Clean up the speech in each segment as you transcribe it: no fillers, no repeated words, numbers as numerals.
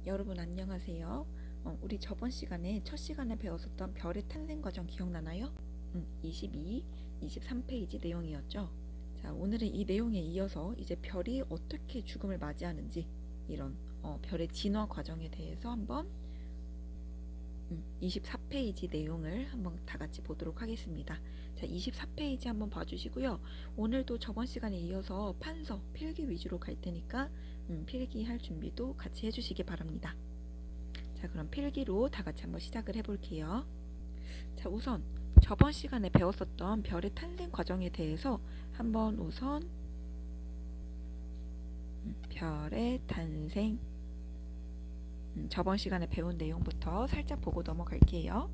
여러분 안녕하세요. 우리 저번 시간에 첫 시간에 배웠었던 별의 탄생 과정 기억나나요? 22, 23페이지 내용이었죠. 자, 오늘은 이 내용에 이어서 이제 별이 어떻게 죽음을 맞이하는지 이런 별의 진화 과정에 대해서 한번 24페이지 내용을 한번 다 같이 보도록 하겠습니다. 자, 24페이지 한번 봐주시고요. 오늘도 저번 시간에 이어서 판서, 필기 위주로 갈 테니까 필기 할 준비도 같이 해주시기 바랍니다. 자, 그럼 필기로 다 같이 한번 시작을 해볼게요. 자, 우선 저번 시간에 배웠었던 별의 탄생 과정에 대해서 한번 우선 별의 탄생 저번 시간에 배운 내용부터 살짝 보고 넘어갈게요.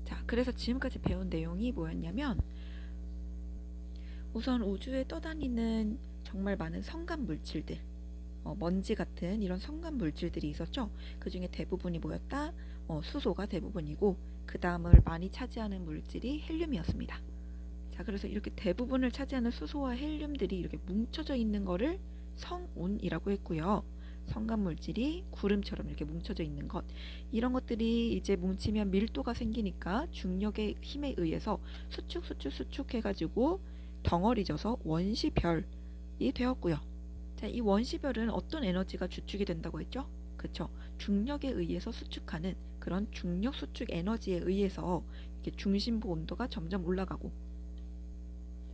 자, 그래서 지금까지 배운 내용이 뭐였냐면 우선 우주에 떠다니는 정말 많은 성간 물질들, 먼지 같은 이런 성간 물질들이 있었죠. 그 중에 대부분이 뭐였다? 수소가 대부분이고 그 다음을 많이 차지하는 물질이 헬륨이었습니다. 자, 그래서 이렇게 대부분을 차지하는 수소와 헬륨들이 이렇게 뭉쳐져 있는 거를 성운이라고 했고요. 성간 물질이 구름처럼 이렇게 뭉쳐져 있는 것, 이런 것들이 이제 뭉치면 밀도가 생기니까 중력의 힘에 의해서 수축 해가지고 덩어리져서 원시별이 되었고요. 자, 이 원시별은 어떤 에너지가 주축이 된다고 했죠? 그쵸? 중력에 의해서 수축하는 그런 중력 수축 에너지에 의해서 이렇게 중심부 온도가 점점 올라가고,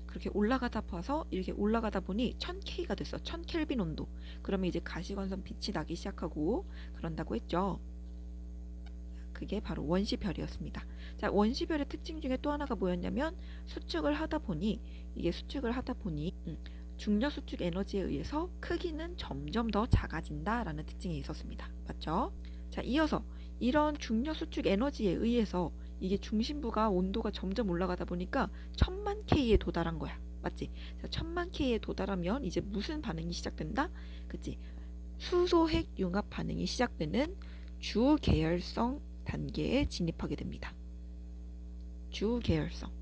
그렇게 올라가다 봐서 이렇게 올라가다 보니 1000K가 됐어. 1000켈빈 온도. 그러면 이제 가시광선 빛이 나기 시작하고 그런다고 했죠. 그게 바로 원시별이었습니다. 자, 원시별의 특징 중에 또 하나가 뭐였냐면 수축을 하다 보니 중력 수축 에너지에 의해서 크기는 점점 더 작아진다라는 특징이 있었습니다. 맞죠? 자, 이어서 이런 중력 수축 에너지에 의해서 이게 중심부가 온도가 점점 올라가다 보니까 1000만 K에 도달한 거야. 맞지? 자, 1000만 K에 도달하면 이제 무슨 반응이 시작된다? 그치? 수소핵 융합 반응이 시작되는 주계열성 단계에 진입하게 됩니다. 주계열성.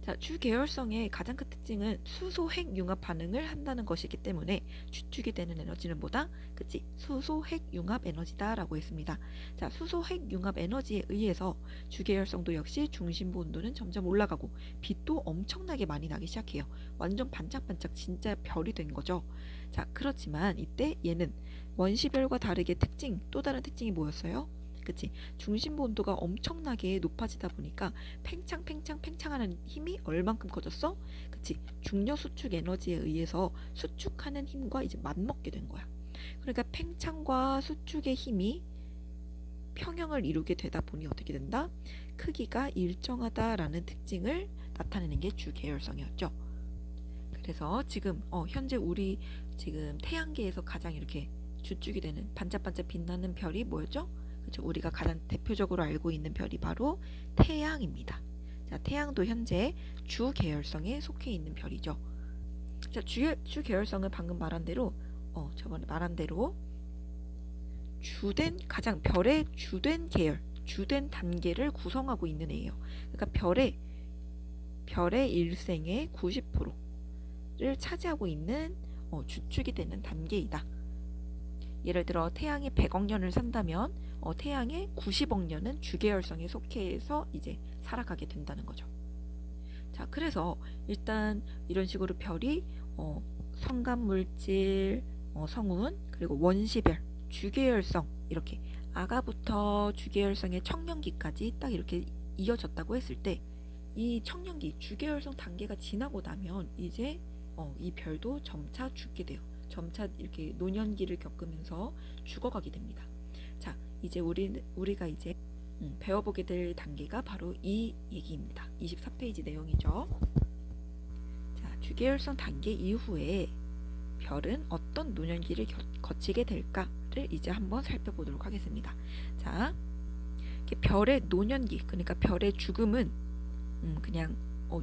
자, 주계열성의 가장 큰 특징은 수소핵 융합 반응을 한다는 것이기 때문에 주축이 되는 에너지는 뭐다? 그치? 수소핵 융합 에너지다 라고 했습니다. 자, 수소핵 융합 에너지에 의해서 주계열성도 역시 중심부 온도는 점점 올라가고 빛도 엄청나게 많이 나기 시작해요. 완전 반짝반짝 진짜 별이 된 거죠. 자, 그렇지만 이때 얘는 원시별과 다르게 또 다른 특징이 뭐였어요? 그치? 중심부 온도가 엄청나게 높아지다 보니까 팽창하는 힘이 얼만큼 커졌어? 그치? 중력 수축 에너지에 의해서 수축하는 힘과 이제 맞먹게 된 거야. 그러니까 팽창과 수축의 힘이 평형을 이루게 되다 보니 어떻게 된다? 크기가 일정하다라는 특징을 나타내는 게 주계열성이었죠. 그래서 지금 현재 우리 지금 태양계에서 가장 이렇게 주축이 되는 반짝반짝 빛나는 별이 뭐였죠? 그렇죠? 우리가 가장 대표적으로 알고 있는 별이 바로 태양입니다. 자, 태양도 현재 주계열성에 속해 있는 별이죠. 자, 주계열성은 방금 말한 대로 저번에 말한 대로 별의 주된 계열, 주된 단계를 구성하고 있는 애예요. 그러니까 별의 일생의 90%를 차지하고 있는 주축이 되는 단계이다. 예를 들어 태양이 100억 년을 산다면 태양의 90억 년은 주계열성에 속해서 이제 살아가게 된다는 거죠. 자, 그래서 일단 이런 식으로 별이 성간물질, 성운, 그리고 원시별, 주계열성 이렇게 아가부터 주계열성의 청년기까지 딱 이렇게 이어졌다고 했을 때 이 청년기, 주계열성 단계가 지나고 나면 이제 이 별도 점차 죽게 돼요. 점차 이렇게 노년기를 겪으면서 죽어가게 됩니다. 자, 이제 우리가 이제 배워보게 될 단계가 바로 이 얘기입니다. 24페이지 내용이죠. 자, 주계열성 단계 이후에 별은 어떤 노년기를 거치게 될까를 이제 한번 살펴보도록 하겠습니다. 자, 별의 노년기, 그러니까 별의 죽음은 그냥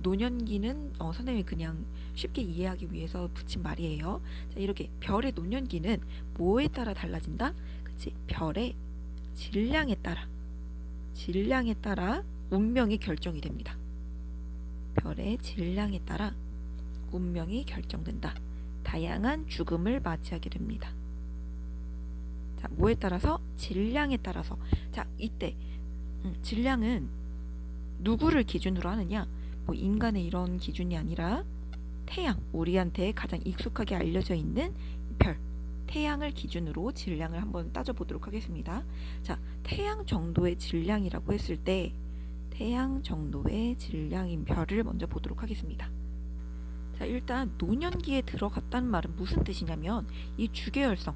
노년기는 선생님이 그냥 쉽게 이해하기 위해서 붙인 말이에요. 자, 이렇게 별의 노년기는 뭐에 따라 달라진다? 그치? 별의 질량에 따라 운명이 결정이 됩니다. 별의 질량에 따라 운명이 결정된다. 다양한 죽음을 맞이하게 됩니다. 자, 뭐에 따라서? 질량에 따라서. 자, 이때 질량은 누구를 기준으로 하느냐? 뭐 인간의 이런 기준이 아니라 태양, 우리한테 가장 익숙하게 알려져 있는 별, 태양을 기준으로 질량을 한번 따져보도록 하겠습니다. 자, 태양 정도의 질량이라고 했을 때 태양 정도의 질량인 별을 먼저 보도록 하겠습니다. 자, 일단 노년기에 들어갔다는 말은 무슨 뜻이냐면 이 주계열성,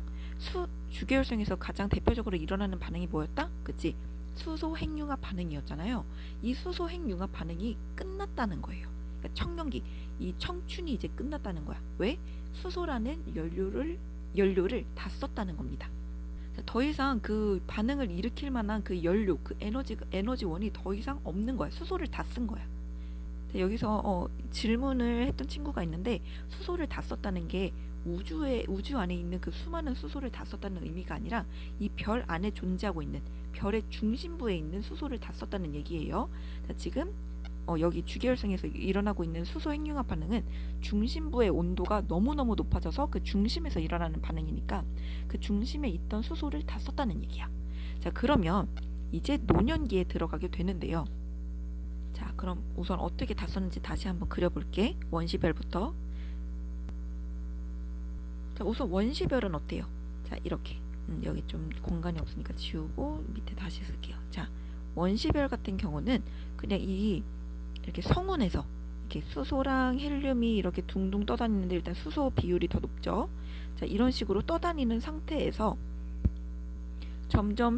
주계열성에서 가장 대표적으로 일어나는 반응이 뭐였다? 그치? 수소 핵융합 반응이었잖아요. 이 수소 핵융합 반응이 끝났다는 거예요. 그러니까 청년기, 이 청춘이 이제 끝났다는 거야. 왜? 수소라는 연료를 다 썼다는 겁니다. 더 이상 그 반응을 일으킬 만한 그 연료, 그 에너지원이 더 이상 없는 거야. 수소를 다 쓴 거야. 여기서 질문을 했던 친구가 있는데, 수소를 다 썼다는 게 우주 안에 있는 그 수많은 수소를 다 썼다는 의미가 아니라 이 별 안에 존재하고 있는 별의 중심부에 있는 수소를 다 썼다는 얘기예요. 자, 지금 여기 주계열성에서 일어나고 있는 수소 핵융합 반응은 중심부의 온도가 너무너무 높아져서 그 중심에서 일어나는 반응이니까 그 중심에 있던 수소를 다 썼다는 얘기야. 자, 그러면 이제 노년기에 들어가게 되는데요. 자, 그럼 우선 어떻게 다 썼는지 다시 한번 그려볼게. 원시별부터. 자, 우선 원시별은 어때요? 자, 이렇게 여기 좀 공간이 없으니까 지우고 밑에 다시 쓸게요. 자, 원시별 같은 경우는 그냥 이렇게 성운에서 이렇게 수소랑 헬륨이 이렇게 둥둥 떠다니는데 일단 수소 비율이 더 높죠. 자, 이런 식으로 떠다니는 상태에서 점점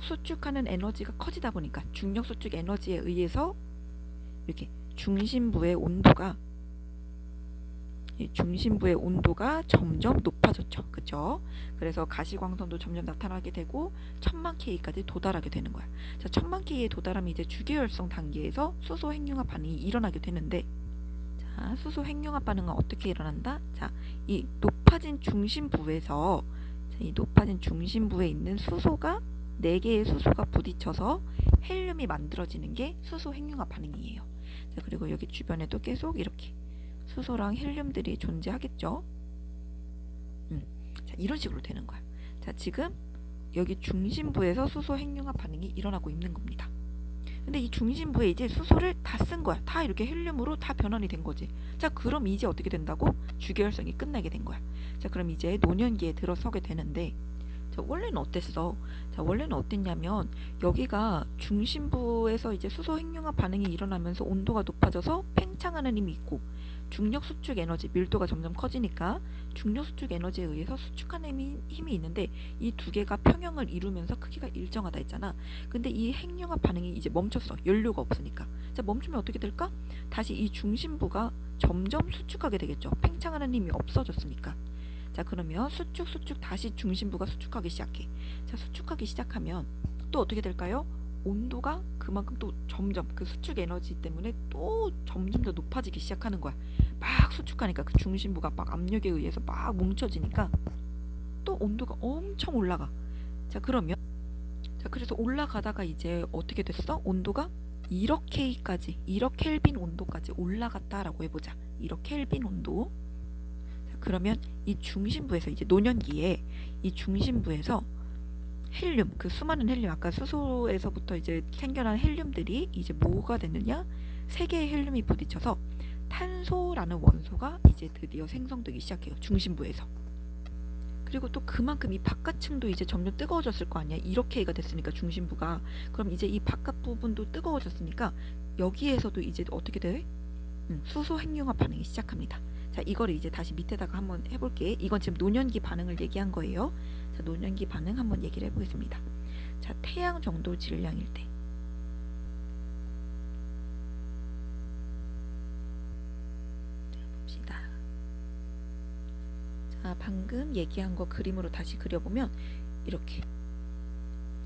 수축하는 에너지가 커지다 보니까 중력 수축 에너지에 의해서 이렇게 중심부의 온도가 점점 높아졌죠. 그죠? 그래서 가시광선도 점점 나타나게 되고 1000만 K까지 도달하게 되는 거야. 자, 1000만 K에 도달하면 이제 주계열성 단계에서 수소 핵융합 반응이 일어나게 되는데, 자, 수소 핵융합 반응은 어떻게 일어난다? 자, 이 높아진 중심부에서 이 높아진 중심부에 있는 수소가 4개의 수소가 부딪혀서 헬륨이 만들어지는 게 수소 핵융합 반응이에요. 자, 그리고 여기 주변에도 계속 이렇게 수소랑 헬륨들이 존재하겠죠. 자, 이런 식으로 되는 거야. 자, 지금 여기 중심부에서 수소 핵융합 반응이 일어나고 있는 겁니다. 근데 이 중심부에 이제 수소를 다 쓴 거야. 다 이렇게 헬륨으로 다 변환이 된 거지. 자, 그럼 이제 어떻게 된다고? 주계열성이 끝나게 된 거야. 자, 그럼 이제 노년기에 들어서게 되는데, 자, 원래는 어땠어? 자, 원래는 어땠냐면 여기가 중심부에서 이제 수소 핵융합 반응이 일어나면서 온도가 높아져서 팽창하는 힘이 있고, 중력 수축 에너지, 밀도가 점점 커지니까 중력 수축 에너지에 의해서 수축하는 힘이 있는데 이 두 개가 평형을 이루면서 크기가 일정하다 했잖아. 근데 이 핵융합 반응이 이제 멈췄어. 연료가 없으니까. 자, 멈추면 어떻게 될까? 다시 이 중심부가 점점 수축하게 되겠죠. 팽창하는 힘이 없어졌으니까. 자, 그러면 수축 다시 중심부가 수축하기 시작해. 자, 수축하기 시작하면 또 어떻게 될까요? 온도가 그만큼 또 점점 그 수축 에너지 때문에 또 점점 더 높아지기 시작하는 거야. 막 수축하니까 그 중심부가 막 압력에 의해서 막 뭉쳐지니까 또 온도가 엄청 올라가. 자, 그러면 그래서 올라가다가 이제 어떻게 됐어? 온도가 1억 켈빈 온도까지 올라갔다라고 해보자. 1억 켈빈 온도. 자, 그러면 이 중심부에서 이제 노년기에 이 중심부에서 헬륨, 그 수많은 헬륨, 아까 수소에서부터 이제 생겨난 헬륨들이 이제 뭐가 됐느냐? 3개의 헬륨이 부딪혀서 탄소라는 원소가 이제 드디어 생성되기 시작해요. 중심부에서. 그리고 또 그만큼 이 바깥층도 이제 점점 뜨거워졌을 거 아니야. 이렇게가 됐으니까 중심부가. 그럼 이제 이 바깥 부분도 뜨거워졌으니까 여기에서도 이제 어떻게 돼? 수소 핵융합 반응이 시작합니다. 자, 이거를 이제 다시 밑에다가 한번 해볼게. 이건 지금 노년기 반응을 얘기한 거예요. 자, 노년기 반응 한번 얘기를 해보겠습니다. 자, 태양 정도 질량일 때. 자, 봅시다. 자, 방금 얘기한 거 그림으로 다시 그려보면 이렇게.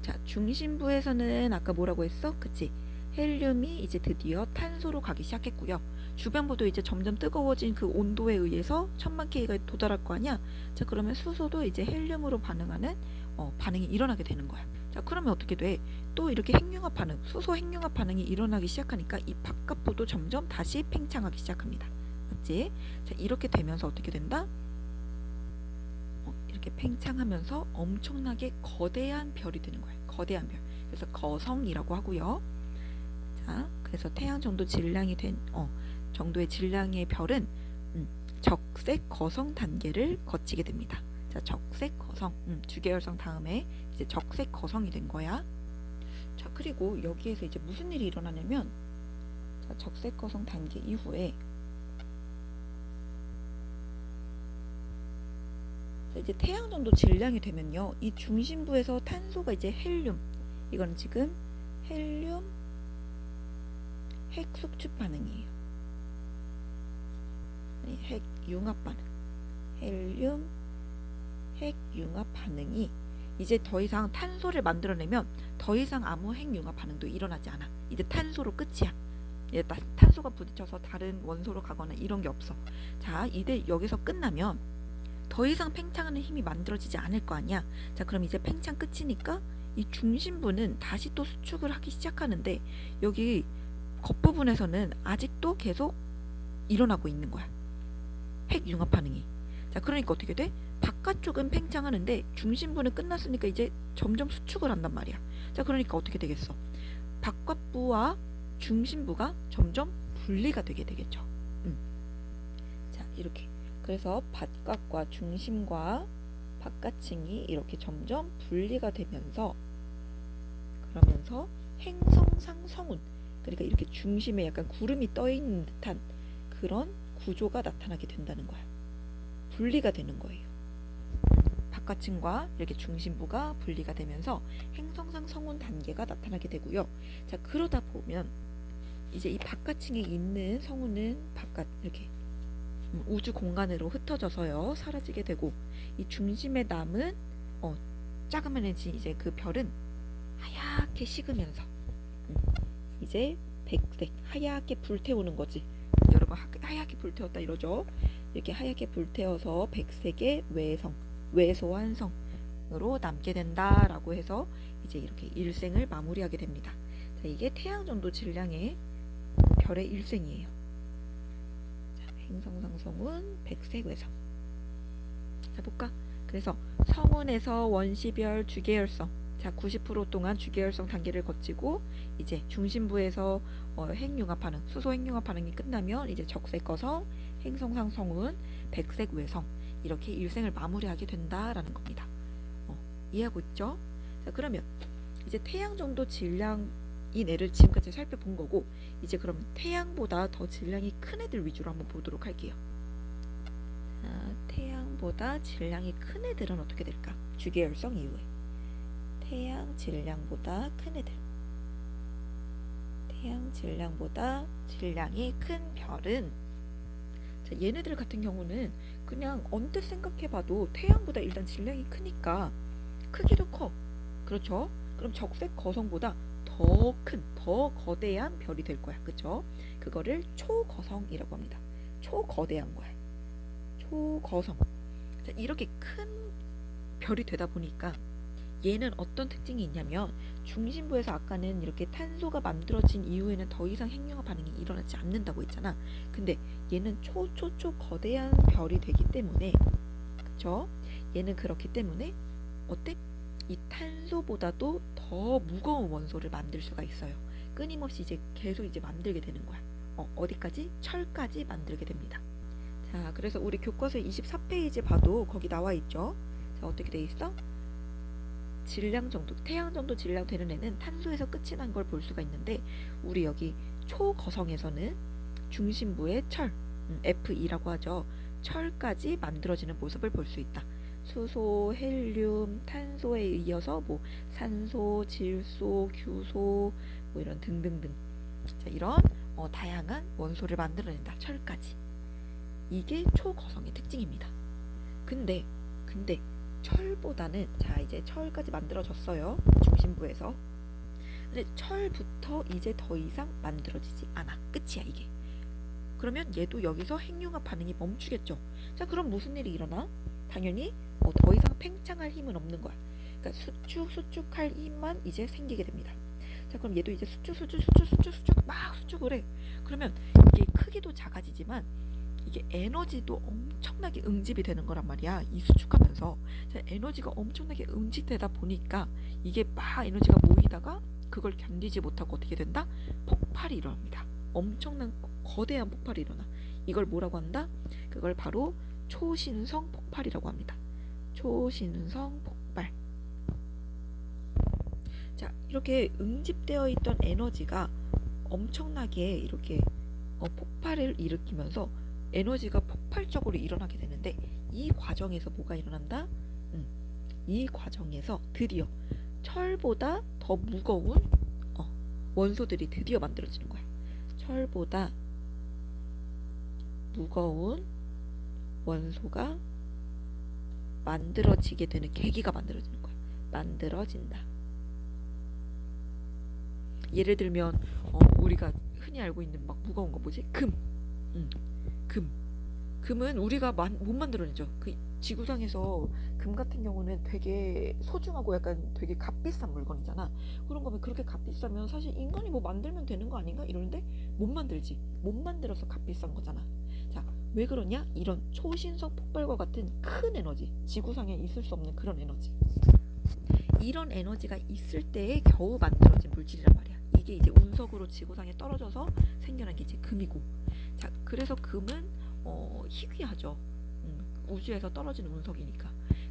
자, 중심부에서는 아까 뭐라고 했어? 그치? 헬륨이 이제 드디어 탄소로 가기 시작했고요. 주변부도 이제 점점 뜨거워진 그 온도에 의해서 1000만 K가 도달할 거 아니야. 자, 그러면 수소도 이제 헬륨으로 반응하는 반응이 일어나게 되는 거야. 자, 그러면 어떻게 돼? 또 이렇게 핵융합 반응, 수소 핵융합 반응이 일어나기 시작하니까 이 바깥부도 점점 다시 팽창하기 시작합니다. 맞지? 자, 이렇게 되면서 어떻게 된다? 이렇게 팽창하면서 엄청나게 거대한 별이 되는 거예요. 거대한 별. 그래서 거성이라고 하고요. 자, 그래서 태양 정도 질량이 된 정도의 질량의 별은 적색 거성 단계를 거치게 됩니다. 자, 적색 거성, 주계열성 다음에 이제 적색 거성이 된 거야. 자, 그리고 여기에서 이제 무슨 일이 일어나냐면, 자, 적색 거성 단계 이후에 자, 이제 태양 정도 질량이 되면요, 이 중심부에서 탄소가 이제 헬륨, 이건 지금 헬륨 핵 수축 반응이에요. 핵 융합 반응, 헬륨 핵 융합 반응이 이제 더 이상 탄소를 만들어내면 더 이상 아무 핵 융합 반응도 일어나지 않아. 이제 탄소로 끝이야. 이제 탄소가 부딪혀서 다른 원소로 가거나 이런 게 없어. 자, 이제 여기서 끝나면 더 이상 팽창하는 힘이 만들어지지 않을 거 아니야. 자, 그럼 이제 팽창 끝이니까 이 중심부는 다시 또 수축을 하기 시작하는데, 여기 겉부분에서는 아직도 계속 일어나고 있는 거야, 핵 융합 반응이. 자, 그러니까 어떻게 돼? 바깥쪽은 팽창하는데 중심부는 끝났으니까 이제 점점 수축을 한단 말이야. 자, 그러니까 어떻게 되겠어? 바깥부와 중심부가 점점 분리가 되게 되겠죠. 자, 이렇게. 그래서 바깥과 중심과 바깥층이 이렇게 점점 분리가 되면서, 그러면서 행성상 성운, 그러니까 이렇게 중심에 약간 구름이 떠 있는 듯한 그런 구조가 나타나게 된다는 거야. 분리가 되는 거예요. 바깥층과 이렇게 중심부가 분리가 되면서 행성상 성운 단계가 나타나게 되고요. 자, 그러다 보면 이제 이 바깥층에 있는 성운은 바깥 이렇게 우주 공간으로 흩어져서요 사라지게 되고, 이 중심에 남은 작으면지 이제 그 별은 하얗게 식으면서 이제 백색, 하얗게 불태우는 거지. 여러분 하얗게 불태웠다 이러죠. 이렇게 하얗게 불태워서 백색의 외성, 외소한 성으로 남게 된다라고 해서 이제 이렇게 일생을 마무리하게 됩니다. 자, 이게 태양 정도 질량의 별의 일생이에요. 자, 행성상 성운, 백색 외성. 자, 볼까? 그래서 성운에서 원시별 주계열성, 자, 90% 동안 주계열성 단계를 거치고 이제 중심부에서 핵융합 반응, 수소 핵융합 반응이 끝나면 이제 적색 거성, 행성상 성운, 백색 외성, 이렇게 일생을 마무리하게 된다라는 겁니다. 이해하고 있죠? 자, 그러면 이제 태양 정도 질량인 애를 지금까지 살펴본 거고, 이제 그럼 태양보다 더 질량이 큰 애들 위주로 한번 보도록 할게요. 자, 태양보다 질량이 큰 애들은 어떻게 될까? 주계열성 이후에 태양 질량보다 큰 애들, 태양 질량보다 질량이 큰 별은, 자, 얘네들 같은 경우는 그냥 언뜻 생각해봐도 태양보다 일단 질량이 크니까 크기도 커. 그렇죠? 그럼 적색 거성보다 더 큰, 더 거대한 별이 될 거야. 그쵸? 그거를 초거성이라고 합니다. 초거대한 거야. 초거성. 자, 이렇게 큰 별이 되다 보니까 얘는 어떤 특징이 있냐면, 중심부에서 아까는 이렇게 탄소가 만들어진 이후에는 더 이상 핵융합 반응이 일어나지 않는다고 했잖아. 근데 얘는 초 거대한 별이 되기 때문에, 그쵸? 얘는 그렇기 때문에 어때? 이 탄소보다도 더 무거운 원소를 만들 수가 있어요. 끊임없이 이제 계속 이제 만들게 되는 거야. 어디까지? 철까지 만들게 됩니다. 자, 그래서 우리 교과서 24페이지 봐도 거기 나와 있죠. 자, 어떻게 돼 있어? 질량 정도, 태양 정도 질량 되는 애는 탄소에서 끝이 난 걸 볼 수가 있는데, 우리 여기 초거성에서는 중심부의 철, F2라고 하죠. 철까지 만들어지는 모습을 볼 수 있다. 수소, 헬륨, 탄소에 이어서 뭐 산소, 질소, 규소, 뭐 이런 등등등. 자, 이런 다양한 원소를 만들어낸다. 철까지. 이게 초거성의 특징입니다. 근데 철보다는, 자, 이제 철까지 만들어졌어요. 중심부에서. 근데 철부터 이제 더 이상 만들어지지 않아. 끝이야, 이게. 그러면 얘도 여기서 핵융합 반응이 멈추겠죠. 자, 그럼 무슨 일이 일어나? 당연히 더 이상 팽창할 힘은 없는 거야. 그러니까 수축할 힘만 이제 생기게 됩니다. 자, 그럼 얘도 이제 수축 막 수축을 해. 그러면 이게 크기도 작아지지만 이게 에너지도 엄청나게 응집이 되는 거란 말이야. 이 수축하면서. 자, 에너지가 엄청나게 응집되다 보니까 이게 막 에너지가 모이다가 그걸 견디지 못하고 어떻게 된다? 폭발이 일어납니다. 엄청난 거대한 폭발이 일어나. 이걸 뭐라고 한다? 그걸 바로 초신성 폭발이라고 합니다. 초신성 폭발. 자, 이렇게 응집되어 있던 에너지가 엄청나게 이렇게 폭발을 일으키면서 에너지가 폭발적으로 일어나게 되는데, 이 과정에서 뭐가 일어난다? 이 과정에서 드디어 철보다 더 무거운 원소들이 드디어 만들어지는 거야. 철보다 무거운 원소가 만들어지게 되는 계기가 만들어지는 거야. 만들어진다. 예를 들면 우리가 흔히 알고 있는 막 무거운 거 뭐지? 금. 금은 우리가 못 만들어내죠. 그 지구상에서 금 같은 경우는 되게 소중하고 약간 되게 값비싼 물건이잖아. 그런 거면 그렇게 값비싸면 사실 인간이 뭐 만들면 되는 거 아닌가? 이러는데 못 만들지. 못 만들어서 값비싼 거잖아. 자, 왜 그러냐? 이런 초신성 폭발과 같은 큰 에너지, 지구상에 있을 수 없는 그런 에너지, 이런 에너지가 있을 때에 겨우 만들어진 물질이란 말이야. 이게 이제 운석으로 지구상에 떨어져서 생겨난 게 이제 금이고. 자, 그래서 금은 희귀하죠. 우주에서 떨어지는 운석이니까.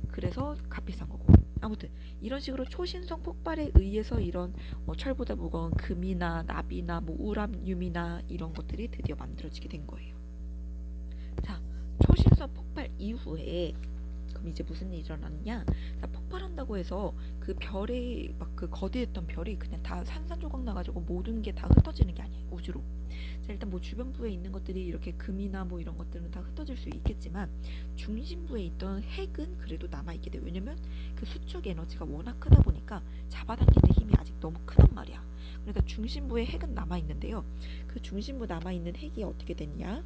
그래서 값비싼 거고. 아무튼 이런 식으로 초신성 폭발에 의해서 이런 철보다 무거운 금이나 납이나 뭐 우라늄이나 이런 것들이 드디어 만들어지게 된 거예요. 자, 초신성 폭발 이후에 그럼 이제 무슨 일이 일어났냐? 자, 폭발한다고 해서 그 별에 막 그 거대했던 별이 그냥 다 산산조각 나가지고 모든 게 다 흩어지는 게 아니야, 우주로. 자, 일단 뭐 주변부에 있는 것들이 이렇게 금이나 뭐 이런 것들은 다 흩어질 수 있겠지만 중심부에 있던 핵은 그래도 남아있게 돼. 왜냐면 그 수축 에너지가 워낙 크다 보니까 잡아당기는 힘이 아직 너무 크단 말이야. 그러니까 중심부에 핵은 남아있는데요. 그 중심부 남아있는 핵이 어떻게 됐냐?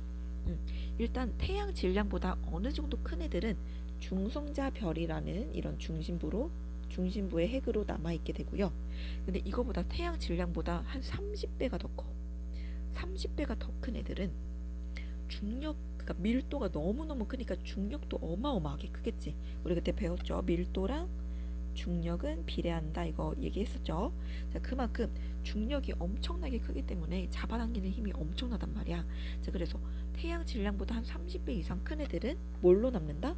일단 태양 질량보다 어느 정도 큰 애들은 중성자 별이라는 이런 중심부의 핵으로 남아있게 되고요. 근데 이거보다 태양 질량보다 한 30배가 더 커. 30배가 더 큰 애들은 중력, 그러니까 밀도가 너무너무 크니까 중력도 어마어마하게 크겠지. 우리 그때 배웠죠. 밀도랑 중력은 비례한다, 이거 얘기했었죠. 자, 그만큼 중력이 엄청나게 크기 때문에 잡아당기는 힘이 엄청나단 말이야. 자, 그래서 태양 질량보다 한 30배 이상 큰 애들은 뭘로 남는다?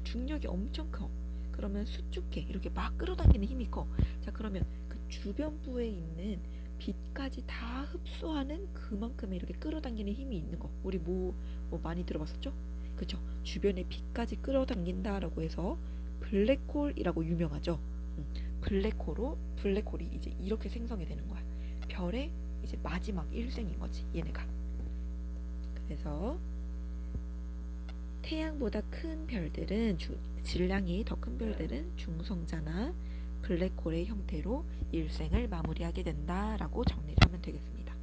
중력이 엄청 커. 그러면 수축해. 이렇게 막 끌어당기는 힘이 커. 자, 그러면 그 주변부에 있는 빛까지 다 흡수하는 그만큼의 이렇게 끌어당기는 힘이 있는 거. 우리 뭐 많이 들어봤었죠? 그쵸? 주변에 빛까지 끌어당긴다라고 해서 블랙홀이라고 유명하죠. 블랙홀이 이제 이렇게 생성이 되는 거야. 별의 이제 마지막 일생인 거지, 얘네가. 그래서 태양보다 큰 별들은 질량이 더 큰 별들은 중성자나 블랙홀의 형태로 일생을 마무리하게 된다라고 정리를 하면 되겠습니다.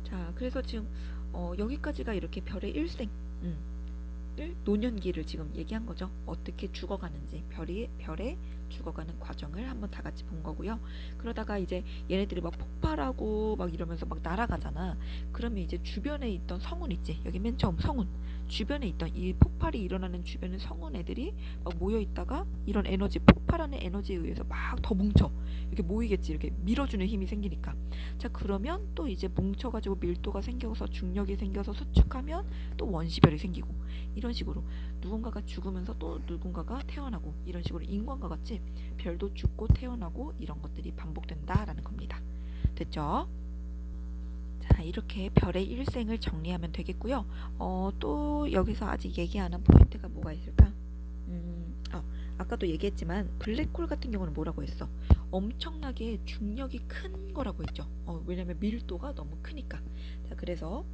자, 그래서 지금 여기까지가 이렇게 별의 일생, 노년기를 지금 얘기한 거죠. 어떻게 죽어가는지, 별의 죽어가는 과정을 한번 다 같이 본 거고요. 그러다가 이제 얘네들이 막 폭발하고 막 이러면서 막 날아가잖아. 그러면 이제 주변에 있던 성운 있지. 여기 맨 처음 성운. 주변에 있던 이 폭발이 일어나는 주변에 성운 애들이 막 모여 있다가 이런 에너지, 폭발하는 에너지에 의해서 막 더 뭉쳐. 이렇게 모이겠지. 이렇게 밀어주는 힘이 생기니까. 자, 그러면 또 이제 뭉쳐가지고 밀도가 생겨서 중력이 생겨서 수축하면 또 원시별이 생기고, 이런 식으로 누군가가 죽으면서 또 누군가가 태어나고, 이런 식으로 인간과 같이 별도 죽고 태어나고 이런 것들이 반복된다라는 겁니다. 됐죠? 자, 이렇게 별의 일생을 정리하면 되겠고요. 또 여기서 아직 얘기 안 한 포인트가 뭐가 있을까? 아까도 얘기했지만 블랙홀 같은 경우는 뭐라고 했어? 엄청나게 중력이 큰 거라고 했죠. 왜냐면 밀도가 너무 크니까. 자, 그래서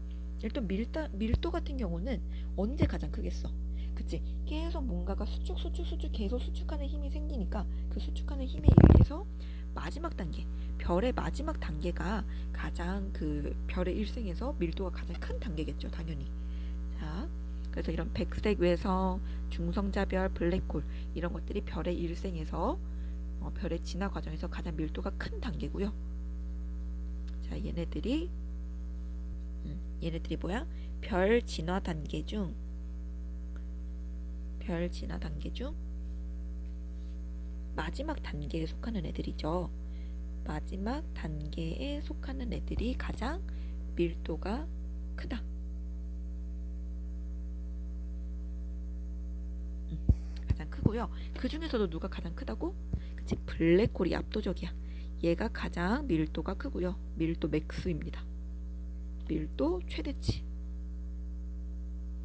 일단 밀도 같은 경우는 언제 가장 크겠어? 그치? 계속 뭔가가 수축 계속 수축하는 힘이 생기니까 그 수축하는 힘에 의해서 마지막 단계, 별의 마지막 단계가 가장 그 별의 일생에서 밀도가 가장 큰 단계겠죠, 당연히. 자, 그래서 이런 백색 외성, 중성자별, 블랙홀 이런 것들이 별의 일생에서 별의 진화 과정에서 가장 밀도가 큰 단계고요. 자, 얘네들이 뭐야? 별 진화 단계 중 마지막 단계에 속하는 애들이죠. 마지막 단계에 속하는 애들이 가장 밀도가 크다. 가장 크고요. 그 중에서도 누가 가장 크다고? 그치, 블랙홀이 압도적이야. 얘가 가장 밀도가 크고요. 밀도 맥스입니다. 밀도 최대치.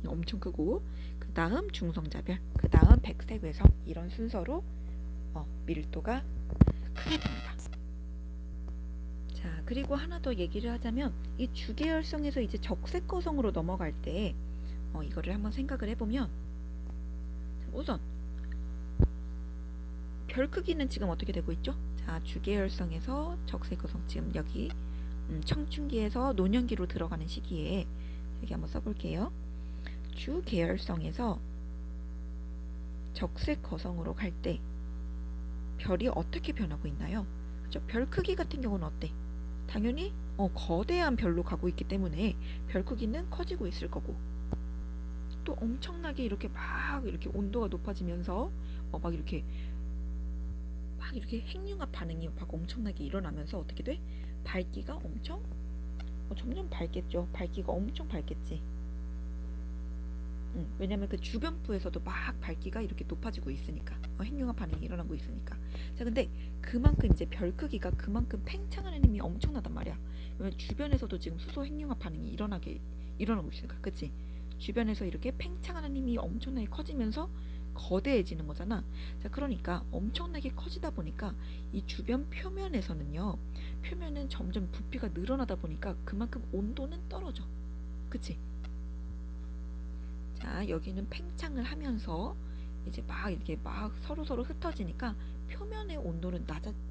엄청 크고, 그 다음 중성자별, 그 다음 백색 외성, 이런 순서로 밀도가 크게 됩니다. 자, 그리고 하나 더 얘기를 하자면 이 주계열성에서 이제 적색거성으로 넘어갈 때 이거를 한번 생각을 해보면, 우선 별 크기는 지금 어떻게 되고 있죠? 자, 주계열성에서 적색거성, 지금 여기 청춘기에서 노년기로 들어가는 시기에 여기 한번 써볼게요. 주계열성에서 적색거성으로 갈 때 별이 어떻게 변하고 있나요? 그죠? 별 크기 같은 경우는 어때? 당연히 거대한 별로 가고 있기 때문에 별 크기는 커지고 있을 거고, 또 엄청나게 이렇게 막 이렇게 온도가 높아지면서 막 이렇게 핵융합 반응이 막 엄청나게 일어나면서 어떻게 돼? 밝기가 점점 밝겠죠. 밝기가 엄청 밝겠지. 왜냐면 그 주변부에서도 막 밝기가 이렇게 높아지고 있으니까, 핵융합 반응이 일어나고 있으니까. 자, 근데 그만큼 이제 별 크기가 그만큼 팽창하는 힘이 엄청나단 말이야. 왜냐면 주변에서도 지금 수소 핵융합 반응이 일어나고 있으니까, 그치? 주변에서 이렇게 팽창하는 힘이 엄청나게 커지면서 거대해지는 거잖아. 자, 그러니까 엄청나게 커지다 보니까 이 주변 표면에서는요, 표면은 점점 부피가 늘어나다 보니까 그만큼 온도는 떨어져. 그치? 자, 여기는 팽창을 하면서 이제 막 이렇게 막 서로 흩어지니까 표면의 온도는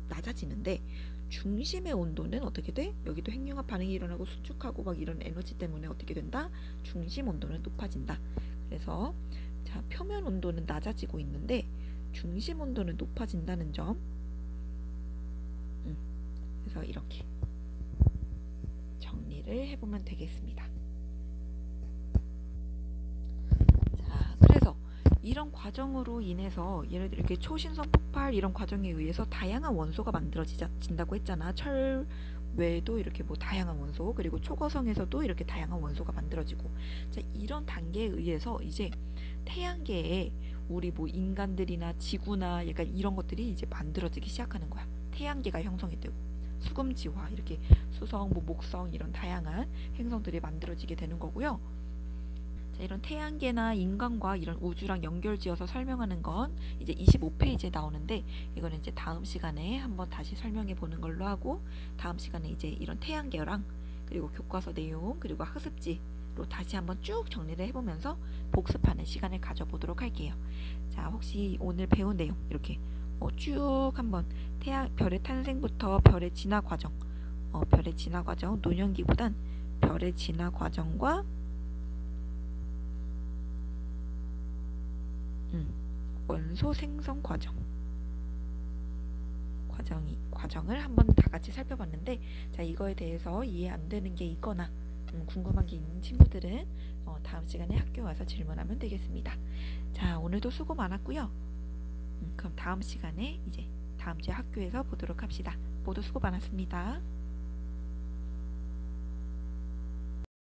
낮아지는데, 중심의 온도는 어떻게 돼? 여기도 핵융합 반응이 일어나고 수축하고 막 이런 에너지 때문에 어떻게 된다? 중심 온도는 높아진다. 그래서 자, 표면 온도는 낮아지고 있는데 중심 온도는 높아진다는 점. 그래서 이렇게 정리를 해보면 되겠습니다. 자, 그래서 이런 과정으로 인해서 예를 들어 이렇게 초신성 폭발 이런 과정에 의해서 다양한 원소가 만들어진다고 했잖아. 철 외에도 이렇게 뭐 다양한 원소, 그리고 초거성에서도 이렇게 다양한 원소가 만들어지고, 자, 이런 단계에 의해서 이제 태양계에 우리 뭐 인간들이나 지구나 약간 이런 것들이 이제 만들어지기 시작하는 거야. 태양계가 형성이 되고 수금지화, 이렇게 수성, 뭐 목성 이런 다양한 행성들이 만들어지게 되는 거고요. 자, 이런 태양계나 인간과 이런 우주랑 연결지어서 설명하는 건 이제 25페이지에 나오는데, 이거는 이제 다음 시간에 한번 다시 설명해 보는 걸로 하고, 다음 시간에 이제 이런 태양계랑 그리고 교과서 내용 그리고 학습지로 다시 한번 쭉 정리를 해보면서 복습하는 시간을 가져보도록 할게요. 자, 혹시 오늘 배운 내용 이렇게 쭉 한번 별의 탄생부터 별의 진화 과정, 노년기보단 별의 진화 과정과 원소 생성 과정을 한번 다 같이 살펴봤는데, 자, 이거에 대해서 이해 안 되는 게 있거나 궁금한 게 있는 친구들은 다음 시간에 학교 와서 질문하면 되겠습니다. 자, 오늘도 수고 많았고요. 그럼 다음 시간에 이제 다음 주에 학교에서 보도록 합시다. 모두 수고 많았습니다.